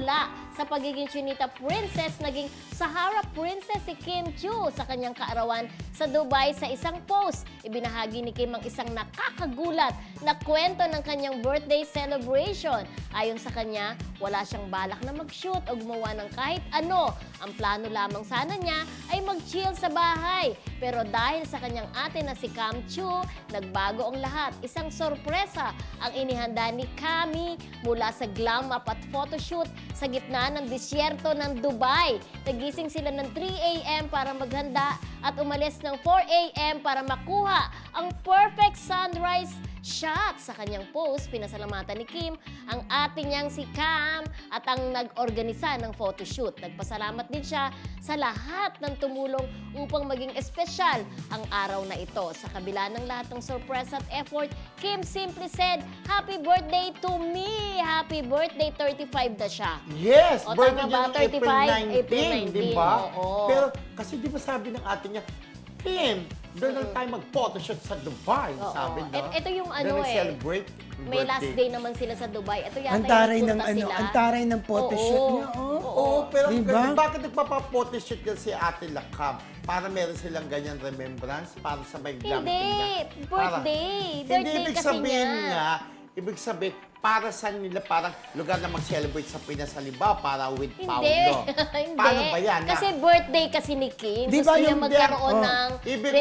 mula sa pagiging Chinita Princess, naging Sahara Princess si Kim Chiu sa kanyang kaarawan sa Dubai. Sa isang post, ibinahagi ni Kim ang isang nakakagulat na kwento ng kanyang birthday celebration. Ayon sa kanya, wala siyang balak na mag-shoot o gumawa ng kahit ano. Ang plano lamang sana niya ay mag-chill sa bahay. Pero dahil sa kanyang ate na si Cam Chiu, nagbago ang lahat. Isang sorpresa ang inihanda ni Cami mula sa glam up at photoshoot sa gitna ng disyerto ng Dubai. Nagising sila ng 3 a.m. para maghanda at umalis ng 4 a.m. para makuha ang perfect sunrise shot. Sa kanyang post, pinasalamatan ni Kim ang ate niyang si Cam at ang nag-organisa ng photoshoot. Nagpasalamat din siya sa lahat ng tumulong upang maging espesyal ang araw na ito. Sa kabila ng lahat ng sorpresa at effort, Kim simply said, "Happy birthday to me! Happy birthday!" 35 na siya. Yes! O, Birthday tama niya ba? ng April 19, 19, di ba? oo. Pero kasi di ba sabi ng ate niya, Kim, doon lang tayo mag-photoshoot sa Dubai, Oo. sabi niya. Ito yung Doon ano nag-celebrate May last day naman sila sa Dubai. Ito yata Ang taray yung ng nagpunta sila. ang taray ng photoshoot Oo. niya. Oh. Oo, pero Diba? bakit nagpapa-photoshoot yan si Ate Lakam? Para meron silang ganyan remembrance? Para sa may glamping niya? Hindi, Para- birthday. Hindi, Birthday ibig kasi sabihin niya. nga, ibig sabihin, para sa nila, parang lugar na mag-celebrate sa Pinas, halimbawa, para with Hindi. Paolo. Hindi. Paano ba yan? Kasi birthday kasi ni Kim. Di Gusto ba niya yung- magkaroon Oh. ng Ibig-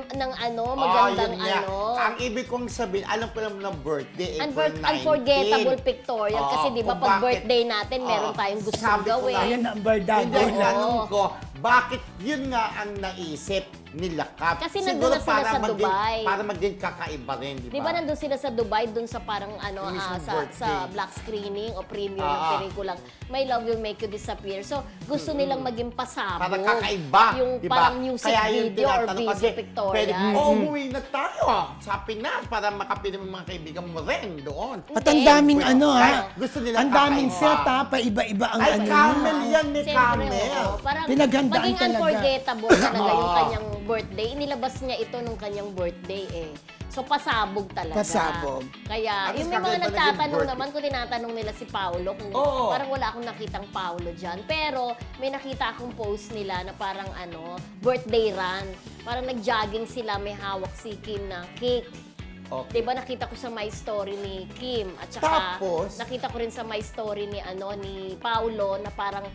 ng magandang yun nga. ano. Ang ibig kong sabihin, alam ko naman ng birthday, April 19. Unforgettable pictorial. Oo, Kasi di ba kung pag bakit- birthday natin, meron Oo. tayong gusto Sabi ko gawin. nga, Ayan ang bardado. Hindi, ang Oo. tanong ko, bakit yun nga ang naisip nila Kap? Kasi nandun na sila sa Dubai. Para maging kakaiba rin, di ba? Di ba nandun sila sa Dubai, dun sa parang ano, Yung mismong sa birthday. black screening o premiere ng Ah. pelikulang My Love Will Make You Disappear. So, gusto nilang maging pasabog. Para kakaiba, Yung di ba? parang music Kaya yung video or tinatanong video kasi, pictorial. Pwede, umuwi na tayo sa Pinas para makapiling ng mga kaibigan mo rin doon. At ang daming Well, ano kaya ha. gusto nila Ang daming kakaiba. set ha. Paiba-iba ang Ay, ano Camel niya. yan, may Siyempre, Camel. oo. Parang Pinaghandaan maging talaga. unforgettable talaga yung Oo. kanyang birthday. Inilabas niya ito nung kanyang birthday eh. So, pasabog talaga. Pasabog. Kaya, At yung least may mga kakaiba na yung nagtatanong birthday. naman, kung tinatanong nila si Paolo, kung Oo. parang wala akong nakitang Paolo dyan. Pero, may nakita akong post nila na parang birthday run. Parang nag-jogging sila, may hawak si Kim na cake. Okay. Diba nakita ko sa My Story ni Kim at saka Tapos? nakita ko rin sa My Story ni Paulo na parang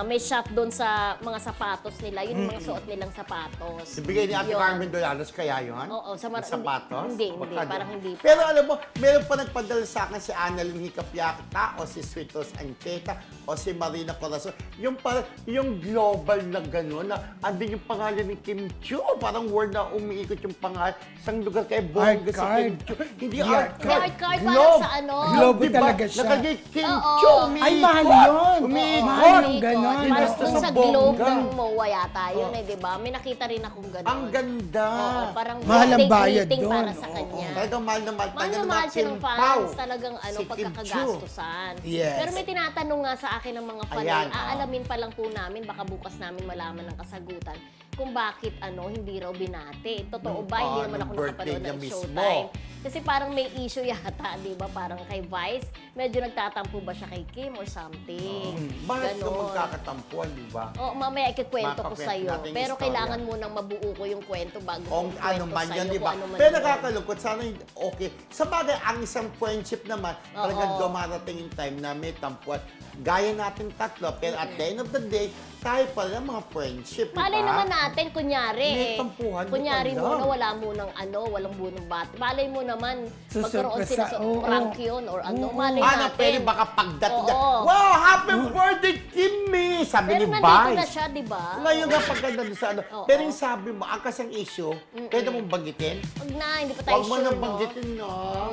may shot doon sa mga sapatos nila. Yun yung mga suot nilang sapatos. Ibigay ni Ate Yun. Carmen Dolanos kaya yun? Oo, sa Yung sapatos? Hindi, Baka parang di- hindi pa. Pero alam mo, meron pa nagpadala sa akin si Annalyn Hicapyata o si Sweet Rose Ancheta o si Marina Corazon. Yung parang, yung global na gano'n, na andun yung pangalan ni Kim Chiu. Parang word na umiikot yung pangalan. Isang lugar kay Bongga si card. Kim Chiu. Hindi Yeah, art Hindi, card. art card, parang Globe. sa ano. Globe Diba? talaga siya. Nakalagay Kim Oo. Chiu. Umiikot. Ay, mahal yun. Umiikot. Mahal yung ganon. Parang Inusto kung sa sa globe bongga. ng MOA yata yun di ba? May nakita rin akong gano'n. Ang ganda. Oo, parang Mahal ang birthday bayad greeting doon. para sa Oo. kanya. Talagang mahal na mahal. Mahal Talagang na mahal siya ng Kim Pao. fans, talagang Si Kim pagkakagastusan. Yes. Pero may tinatanong nga sa akin ng mga fan, Ayan, aalamin pa lang po namin, baka bukas namin malaman ng kasagutan, kung bakit hindi raw binati. Totoo ba? Hindi naman ako nung birthday nakapanood niya ng mismo. Showtime. Kasi parang may issue yata, di ba? Parang kay Vice, medyo nagtatampo ba siya kay Kim or something. Bakit ka Ganon. magkakatampuan, di ba? Oh, mamaya ikikwento ko Makakwento sa'yo. natin yung Pero istorya. kailangan munang mabuo ko yung kwento bago Kung ko ano ikwento man sa'yo yan, di kung ba? ano man Pero yun. nakakalungkot, sana okay. Sa bagay, ang isang friendship naman, talagang Oo. dumarating yung time na may tampuan. Gaya natin tatlo, pero at the end of the day, tayo pa rin mga friendship, di ba? Malay naman natin, kunyari May tampuhan, di kunyari ko alam. muna, wala munang walang bunong bat. Malay mo naman, magkaroon sila sa oo. prank yun or ano. Malay Ano, natin. pwede baka pagdating niya, Oo. wow, happy birthday, Kimmy! Sabi Pero ni nandito na Vice. siya, di ba? Ngayon nga pagkanda doon sa ano. Oo. Pero yung sabi mo, ang kasang issue, pwede mong banggitin? Huwag na, hindi pa tayo Huwag mo sure, nang no? banggitin, no?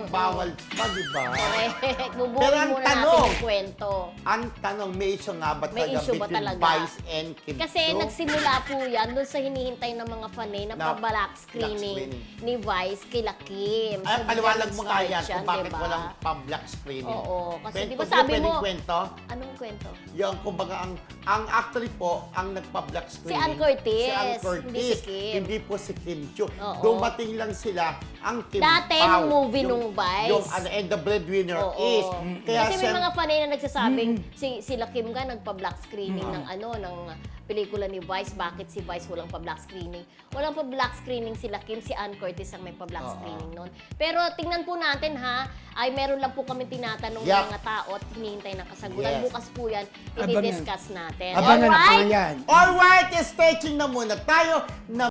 Bawal pa, di ba? Correct. Bubuhin Pero ang muna tanong, natin yung kwento. Ang tanong, may issue nga ba May talaga issue ba between talaga? Vice and Kim Kasi Chiu? nagsimula po yan doon sa hinihintay ng mga fanay na Na pa-black black screening screening. ni Vice kila Kim. Ay, So, paliwanag biglang mo nga nag-start yan yan, kung bakit diba? walang pa-black screening. Oo, kasi Kwento di ba ko, sabi pwedeng mo- kwento? Anong kwento? Yung, kumbaga, ang actually po, ang nagpa-black screening. Ann Curtis, Si Ann Curtis. hindi si Kim. Hindi po si Kim Chiu. Oo. Dumating lang sila, ang Kim Dati, Pao. nung movie nung Vice. Yung, and the breadwinner Oo. is. Kaya Kasi may siya- mga fanay na nagsasabing sila Kim nga nagpa-black screening ng ng pelikula ni Vice. Bakit si Vice walang pa-black screening? Walang pa-black screening sila Kim, si Ann Curtis ang may pa-black screening noon. Pero tingnan po natin ha, ay meron lang po kami tinatanong ng mga tao at hinihintay ng kasagutan. Yes. Bukas po yan, Abangan. i-discuss natin. Abangan na Alright? yan. Alright, stretching na muna tayo na